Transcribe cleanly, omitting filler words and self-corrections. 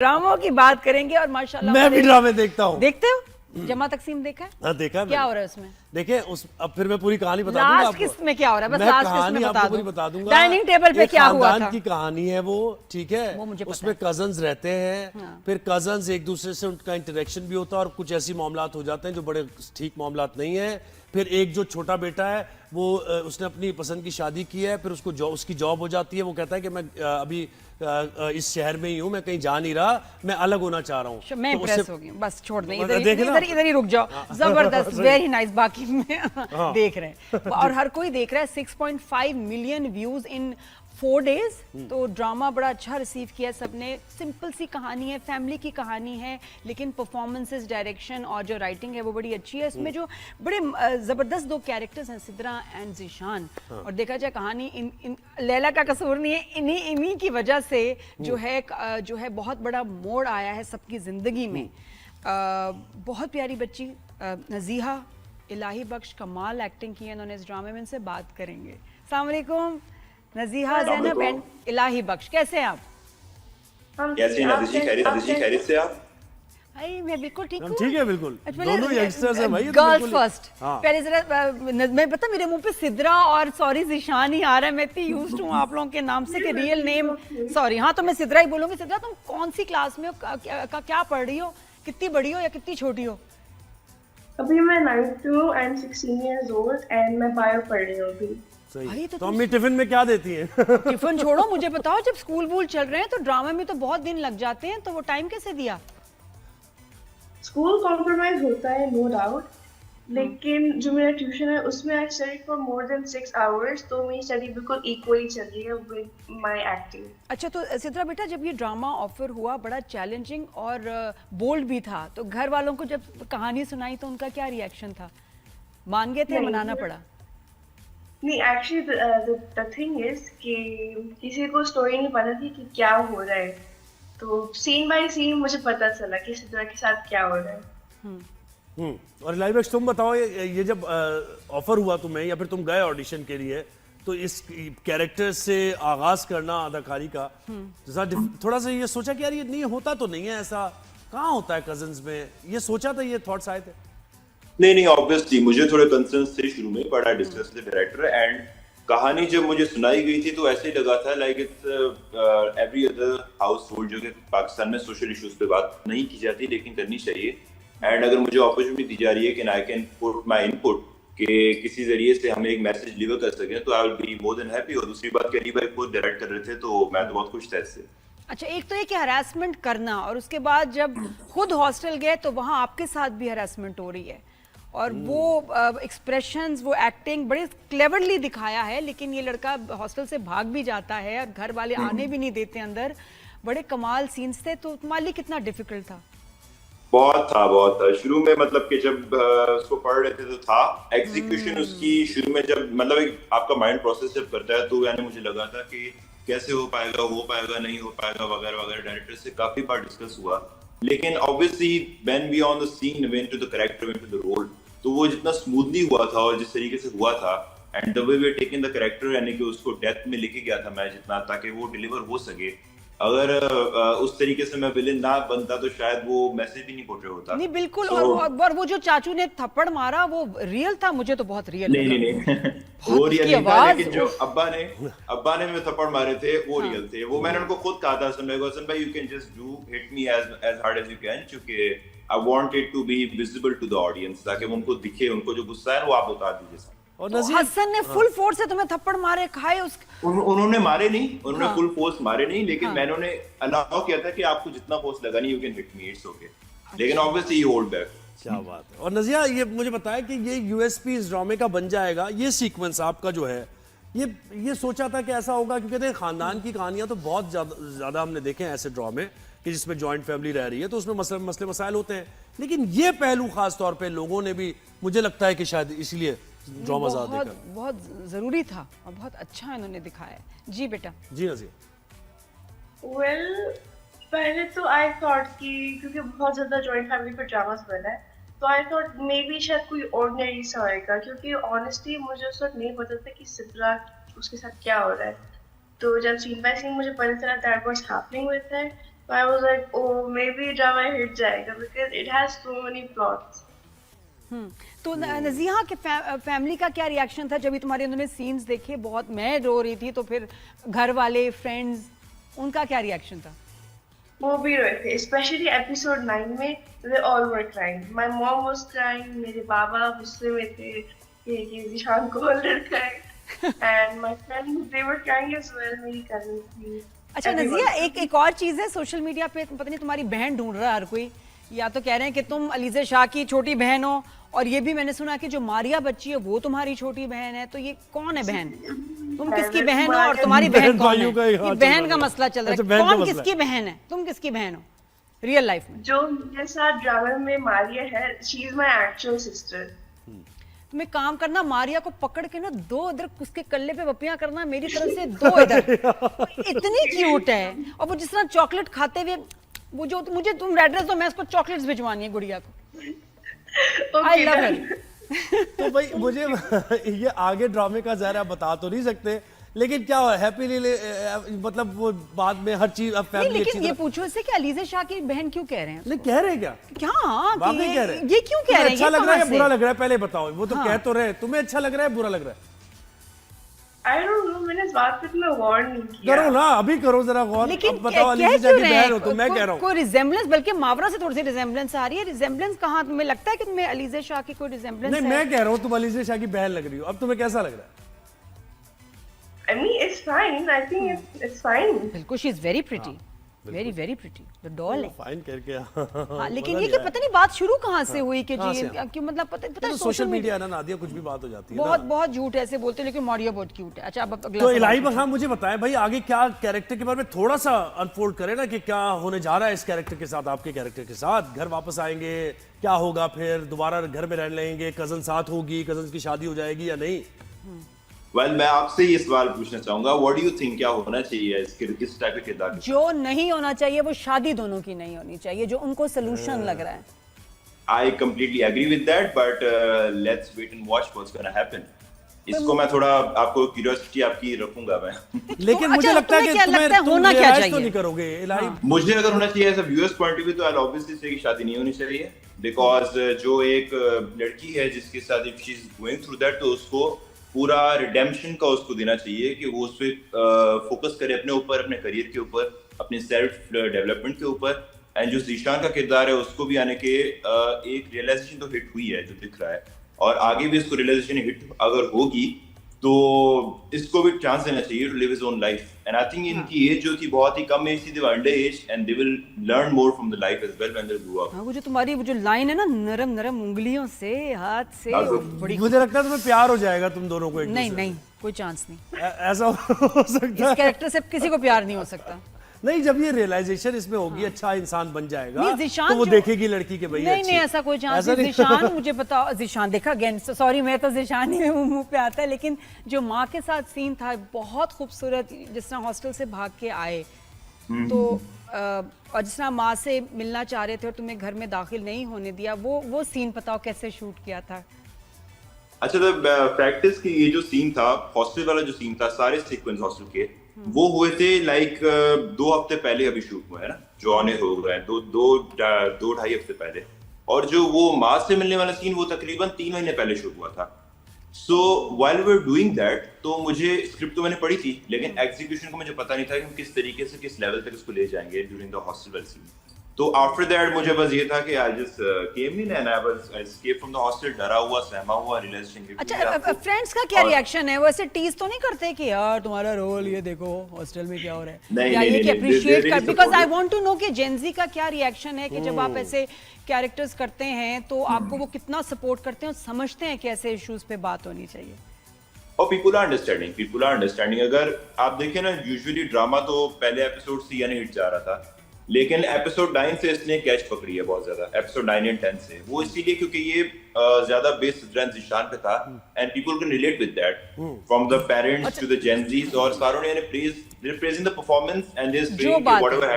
ड्रामों की बात करेंगे और माशाल्लाह मैं भी ड्रामे देखता हूँ। देखते हो? जमा तकसीम देखा है? हाँ देखा। क्या हो रहा है उसमें? देखिए अब फिर मैं पूरी कहानी बता दूंगा लास्ट किस्त में क्या हो रहा है? बस मैं लास्ट किस्त कहानी में आपको पूरी बता दूंगा। डाइनिंग टेबल पे क्या हुआ था? की कहानी है वो, ठीक है। वो मुझे पता उसमें कजन्स रहते हैं। हाँ। फिर कजन्स एक दूसरे से उनका इंटरेक्शन भी होता है और कुछ ऐसी मामलात हो जाते हैं जो बड़े ठीक मामलात नहीं है। फिर एक जो छोटा बेटा है वो उसने अपनी पसंद की शादी की है, फिर उसकी जॉब हो जाती है। वो कहता है कि मैं अभी इस शहर में ही हूँ, मैं कहीं जा नहीं रहा, मैं अलग होना चाह रहा हूँ। मैं तो इम्प्रेस हो गई, बस छोड़ दें, इधर इधर ही रुक जाओ। जबरदस्त, वेरी नाइस। बाकी में देख रहे हैं और हर कोई देख रहा है। 6.5 मिलियन व्यूज इन 4 डेज। तो ड्रामा बड़ा अच्छा रिसीव किया सबने। सिंपल सी कहानी है, फैमिली की कहानी है, लेकिन परफॉर्मेंसेस, डायरेक्शन और जो राइटिंग है वो बड़ी अच्छी है। इसमें जो बड़े जबरदस्त 2 कैरेक्टर्स हैं, सिद्रा एंड जीशान। और देखा जाए कहानी इन लैला का कसूर नहीं है, इन्हीं की वजह से जो है बहुत बड़ा मोड़ आया है सबकी जिंदगी में। बहुत प्यारी बच्ची नजीहा इलाही बख्श, कमाल एक्टिंग की है इन्होंने इस ड्रामे में। इनसे बात करेंगे। अस्सलाम वालेकुम नजीहा ज़ैनब एंड इलाही बख्श, कैसे हैं आप? कैसे हैं नदीजी? खैरियत से आप? भाई मैं बिल्कुल ठीक हूँ। ठीक है, बिल्कुल। दोनों यंगस्टर्स हैं भाई। Girls first. हाँ। पहले जरा मैं बता, मेरे मुंह पे सिद्रा और सॉरी ज़ीशान ही आ रहा है। मैं इतनी यूज्ड हूँ आप लोगों के नाम से कि रियल नेम सॉरी। हाँ तो मैं सिद्रा ही बोलूँगी। सिद्रा, तुम कौन सी क्लास में हो, क्या पढ़ रही हो, कितनी बड़ी हो या कितनी छोटी हो? अभी मैं 9th हूँ एंड 16 years old एंड मैं बायो पढ़ रही हूँ अभी। सही। तो अम्मी टिफिन में क्या देती हैं? टिफिन छोड़ो, मुझे बताओ, जब स्कूल वूल चल रहे हैं तो ड्रामा में तो बहुत दिन लग जाते हैं, तो वो टाइम कैसे दिया? स्कूल कॉम्प्रोमाइज होता है नो डाउट, लेकिन जो मेरा ट्यूशन है उसमें I study for more than 6 hours, तो मेरी स्टडी बिल्कुल इक्वली चल रही है विद माय एक्टिंग। अच्छा, तो सिद्रा बेटा, जब ये ड्रामा ऑफर हुआ बड़ा चैलेंजिंग और बोल्ड भी था, तो घर वालों को जब कहानी सुनाई तो उनका क्या रिएक्शन था? मान गए थे, मनाना पड़ा? नहीं, एक्चुअली द थिंग इज कि किसी को स्टोरी नहीं पता थी कि क्या हो रहा है, तो सीन बाय सीन मुझे पता चला कि सिद्रा के साथ क्या हो रहा है। और इलाही बख्श, तुम बताओ, ये जब ऑफर हुआ तुम्हें या फिर तुम गए ऑडिशन के लिए, तो इस कैरेक्टर से आगाज करना अदाकारी का, थोड़ा सा ये सोचा कि यार ये नहीं होता तो नहीं है, ऐसा कहाँ होता है कजन्स में, ये सोचा था, ये थॉट्स आए थे? नहीं, ऑब्वियसली मुझे थोड़े कंसर्न्स थे शुरू में, but I discuss with director and कहानी जब मुझे सुनाई गई थी तो ऐसे ही लगा था like it's every other house hold, जो कि पाकिस्तान में सोशल इश्यूज पे बात नहीं की जाती लेकिन करनी चाहिए। एंड अगर मुझे अपॉर्चुनिटी दी जा रही है कि I can put my input कि किसी जरिए से हम एक मैसेज डिलीवर कर सकें, तो I will be more than happy. और दूसरी बात कि अली भाई खुद डायरेक्ट कर रहे थे तो मैं तो बहुत खुश था इससे। अच्छा, एक तो ये कि हरासमेंट करना, और उसके बाद जब खुद हॉस्टल गए तो वहाँ आपके साथ भी हरासमेंट हो रही है, और वो एक्सप्रेशंस, वो एक्टिंग बड़े क्लेवरली दिखाया है, लेकिन ये लड़का हॉस्टल से भाग भी जाता है और घर वाले आने भी नहीं देते अंदर। बड़े कमाल सीन्स थे। तो तुम्हारे लिए कितना डिफिकल्ट था? बहुत था शुरू में, मतलब कि जब उसको पढ़ रहे थे तो था एग्जीक्यूशन उसकी शुरू में, जब मतलब एक आपका माइंड प्रोसेस जब करता है तो यानी मुझे लगा था कि कैसे हो पाएगा नहीं हो पाएगा वगैरह वगैरह। डायरेक्टर से काफी बार डिस्कस हुआ, लेकिन obviously when we on the scene, went to the character, went to the role, तो वो जितना स्मूथली हुआ था और जिस तरीके से हुआ था and the way we taking the character, यानी कि उसको डेप्थ में लेके गया था मैं जितना, ताकि वो डिलीवर हो सके। अगर उस तरीके से मैं विलेन ना बनता तो शायद वो मैसेज भी नहीं पोर्ट्रे होता। नहीं बिल्कुल। और वो जो चाचू ने थप्पड़ मारा वो रियल था, मुझे तो बहुत रियल लगा। नहीं वो रियल नहीं था, लेकिन जो अब्बा ने मुझे थप्पड़ मारे थे वो रियल थे। वो मैंने उनको खुद कहा था, हसन भाई you can just do hit me as hard as you can, क्योंकि I want it to be visible to the audience, ताकि उनको दिखे, उनको जो गुस्सा है वो आप उतार दीजिए। और तो हसन ने फुल फोर्स से तुम्हें थप्पड़ मारे, खाए उन्होंने मारे नहीं, उन्होंने फुल फोर्स मारे नहीं, लेकिन मैंने उन्हें अलाउ किया था कि आपको जितना फोर्स लगा नहीं, you can hit me, it's okay, लेकिन ऑब्वियसली ही होल्ड बैक। क्या बात है। और नजिया, ये मुझे बताया कि ये यूएसपी इस ड्रामे का बन जाएगा, ये सीक्वेंस आपका जो है, ये सोचा था कि ऐसा होगा? क्योंकि देखिए खानदान की कहानियां तो बहुत ज्यादा हमने देखे हैं ऐसे ड्रामे कि जिसमें जॉइंट फैमिली रह रही है, तो उसमें मसले मसाइल होते हैं, लेकिन ये पहलू खास तौर पे लोगों ने भी, मुझे लगता है कि शायद इसलिए ड्रामा बहुत जरूरी था और बहुत अच्छा इन्होंने दिखाया है। जी बेटा। जी नजिया। वेल, पहले तो आई थॉट कि क्योंकि बहुत ज्यादा जॉइंट फैमिली पर ड्रामास बना है, तो आई थॉट मे बी शायद कोई ऑर्डिनरी सा होएगा, क्योंकि ऑनेस्टली मुझे उस वक्त नहीं पता था कि सिद्रा उसके साथ क्या हो रहा है। तो जब सीन बाय सीन मुझे पता चला that was happening with that, So I was like, oh, maybe drama hit जाएगा because it has so many plots. तो नज़िया के फैमिली का क्या रिएक्शन था जब भी तुम्हारे उन्होंने सीन्स देखे? बहुत मैं रो रही थी, तो फिर घर वाले, फ्रेंड्स, उनका क्या रिएक्शन था? वो भी रोए थे, स्पेशली एपिसोड 9 में they all were crying. My mom was crying, मेरे बाबा गुस्से में थे कि ज़ीशान को लड़का है, and my friends they were crying as well. मेरी कजिन थी। अच्छा नज़िया, एक और चीज़ है, सोशल मीडिया पे पता नहीं तुम्हारी बहन ढूंढ रहा है हर कोई, या तो कह रहे हैं कि तुम अलीज़ा शाह की छोटी बहन हो, और ये भी मैंने सुना कि जो मारिया बच्ची है वो तुम्हारी छोटी बहन है। तो ये कौन है बहन? तुम किसकी बहन हो और तुम्हारी बहन कौन है? ये बहन का मसला चल रहा है, कौन किसकी बहन है? तुम किसकी बहन हो रियल लाइफ में? जो मेरे साथ ड्रामा में मारिया है, she is my actual sister. तुम एक काम करना, मारिया को पकड़ के ना 2 इधर उसके कल्ले पे बपियां करना, मेरी तरफ से 2 इधर। इतनी क्यूट है, और वो जिस तरह चॉकलेट खाते हुए, वो जो मुझे तुम एड्रेस दो, मैं उसको चॉकलेट्स भिजवानी है गुड़िया को। आई लव हर। तो भाई मुझे ये आगे ड्रामे का ज़ाहिर आप बता तो नहीं सकते, लेकिन क्या हुआ हैप्पीली, मतलब वो बाद में हर चीज अब नहीं, फैमिली लेकिन ये पूछो इससे कि अलीज़ा शाह की बहन क्यों कह रहे हैं? नहीं कह रहे क्या? क्या वाकई कह रहे हैं? ये क्यों कह रहे हैं? अच्छा लग रहा है या ये बुरा लग रहा है? पहले बताओ, वो तो हाँ। कह तो रहे, तुम्हें अच्छा लग रहा है बुरा लग रहा है? आई डोंट नो, मैंने इस बात पे इतना गौर नहीं किया। करो ना, अभी करो जरा गौर। लेकिन अब बताओ, कह अलीज़ा क्यों की रहे बहन हो हैं? तो मैं कह रहा हूँ कोई रिजेम्बलेंस, बल्कि मावरा से थोड़ी सी रिजेम्बलेंस आ रही है। रिजेम्बलेंस कहाँ? तुम्हें लगता है कि तुम्हें अलीज़ा शाह की कोई रिजेम्बलेंस नहीं, है? मैं कह रहा हूँ तुम अलीज़ा शाह की बहन लग रही हो। अब तुम्हें कैसा लग रहा है? I mean, it's fine. I think it's fine. बिल्कुल, she is very pretty, very very pretty, the doll है। फाइन करके हाँ, लेकिन ये कि पता नहीं बात शुरू कहाँ से हुई कि कहाँ जी से? क्यों, मतलब पता है सोशल मीडिया है ना नादिया, कुछ भी बात हो जाती है बहुत ना। बहुत झूठ ऐसे बोलते हैं, लेकिन मारिया बहुत क्यूट है। अच्छा, अब अगला तो सवाल इलाही पूछो। हाँ मुझे बताएं भाई, आगे क्या कैरेक्टर के बारे में थोड़ा सा अनफोल्ड करें ना, कि क्या होने जा रहा है इस कैरेक्टर के साथ, आपके कैरेक्टर के साथ? घर वापस आएंगे, क्या होगा फिर? दोबारा घर में रह लेंगे, कजन साथ होगी, कजन की शादी हो जाएगी या नहीं? वेल मैं आपसे ये सवाल पूछना चाहूंगा, व्हाट डू यू थिंक, क्या होना चाहिए इस टाइप के किरदार के? जो नहीं होना चाहिए वो शादी दोनों की नहीं होनी चाहिए, जो उनको सोल्यूशन लग रहा है। I completely agree with that, but let's wait and watch what's gonna happen. इसको मैं थोड़ा आपको क्यूरियोसिटी आपकी रखूंगा मैं। लेकिन तो मुझे अच्छा, लगता है कि तुम्हें क्या तुम्हें लगता है तुम होना क्या realize तो चाहिए? नहीं करोगे इलाही। मुझे अगर होना चाहिए as a viewer's point of view, तो आई ऑब्वियसली से कि शादी नहीं होनी चाहिए, बिकॉज जो एक लड़की है जिसके साथ if she is going through that, तो उसको पूरा रिडेम्पशन का उसको देना चाहिए कि वो उस पर फोकस करे, अपने ऊपर, अपने करियर के ऊपर, अपने सेल्फ डेवलपमेंट के ऊपर। एंड जो ज़ीशान का किरदार है उसको भी आने के एक रियलाइजेशन तो हिट हुई है जो दिख रहा है, और आगे भी इसको रियलाइजेशन हिट अगर होगी तो इसको भी चांस देना चाहिए to live his own life. And I think इनकी एज जो थी बहुत ही कम एज थी, they were under age and they will learn more from the life as well when they grow up. हाँ, वो जो तुम्हारी वो जो लाइन है ना, नरम नरम उंगलियों से, हाथ से, That's वो it. बड़ी। मुझे लगता है तुम्हें प्यार हो जाएगा तुम दोनों को एक नहीं दूसरे नहीं, कोई चांस नहीं, से। ऐसा हो सकता इस कैरेक्टर से किसी को प्यार नहीं हो सकता। नहीं, जब ये रियलाइजेशन इसमें होगी, अच्छा इंसान बन जाएगा, नहीं, ज़ीशान तो वो जो- देखेगी लड़की के भाई नहीं अच्छी। नहीं, ऐसा कोई चांस ऐसा नहीं। नहीं। ज़ीशान, मुझे बताओ, ज़ीशान देखा अगेन, सॉरी मैं तो ज़ीशान ही में मुंह पे आता है, लेकिन जो माँ के साथ सीन था बहुत खूबसूरत, जिस तरह हॉस्टल से भाग के आए तो और जिस तरह माँ से मिलना चाह रहे थे और तुम्हें घर में दाखिल नहीं होने दिया, वो सीन बताओ कैसे शूट किया था? अच्छा, तो प्रैक्टिस की ये जो सीन था, हॉस्टल वाला जो सीन था, सारे सीक्वेंस हॉस्टल के वो हुए थे लाइक 2 हफ्ते पहले अभी शूट हुआ है ना, जो आने हो रहा है 2-2.5 हफ्ते पहले। और जो वो माँ से मिलने वाला सीन वो तकरीबन 3 महीने पहले शूट हुआ था। So while we were doing that, तो मुझे स्क्रिप्ट तो मैंने पढ़ी थी, लेकिन एग्जीक्यूशन को मुझे पता नहीं था कि हम किस तरीके से किस लेवल तक इसको ले जाएंगे ड्यूरिंग द हॉस्टल वाला सीन। तो आफ्टर दैट मुझे बस ये था कि I just came in and I escape from the hostel, डरा हुआ, सहमा हुआ, रियलाइजेशन। अच्छा, फ्रेंड्स का क्या रिएक्शन है? वो ऐसे टीज तो नहीं करते कि यार तुम्हारा रोल ये देखो हॉस्टल में क्या हो रहा है, नहीं, या नहीं, ये कि नहीं, अप्रिशिएट they कर, really because I supportive. Want to know कि जेनजी का क्या रिएक्शन है कि जब आप ऐसे कैरेक्टर्स करते हैं तो आपको वो कितना सपोर्ट करते हैं और समझते हैं कि ऐसे इश्यूज पे बात होनी चाहिए। और पीपल आर अंडरस्टैंडिंग। अगर आप देखें ना, यूजुअली ड्रामा तो पहले एपिसोड से यानी हिट जा रहा था, लेकिन एपिसोड 9 से इसने कैच पकड़ी है बहुत ज्यादा, एपिसोड 9 एंड 10 से। वो इसीलिए क्योंकि ये ज्यादा बेस्ड ज़ीशान पे था, and people can relate with that from the parents to the Gen Zs, और सारों ने praising the performance and this जो बात है, व्हाटएवर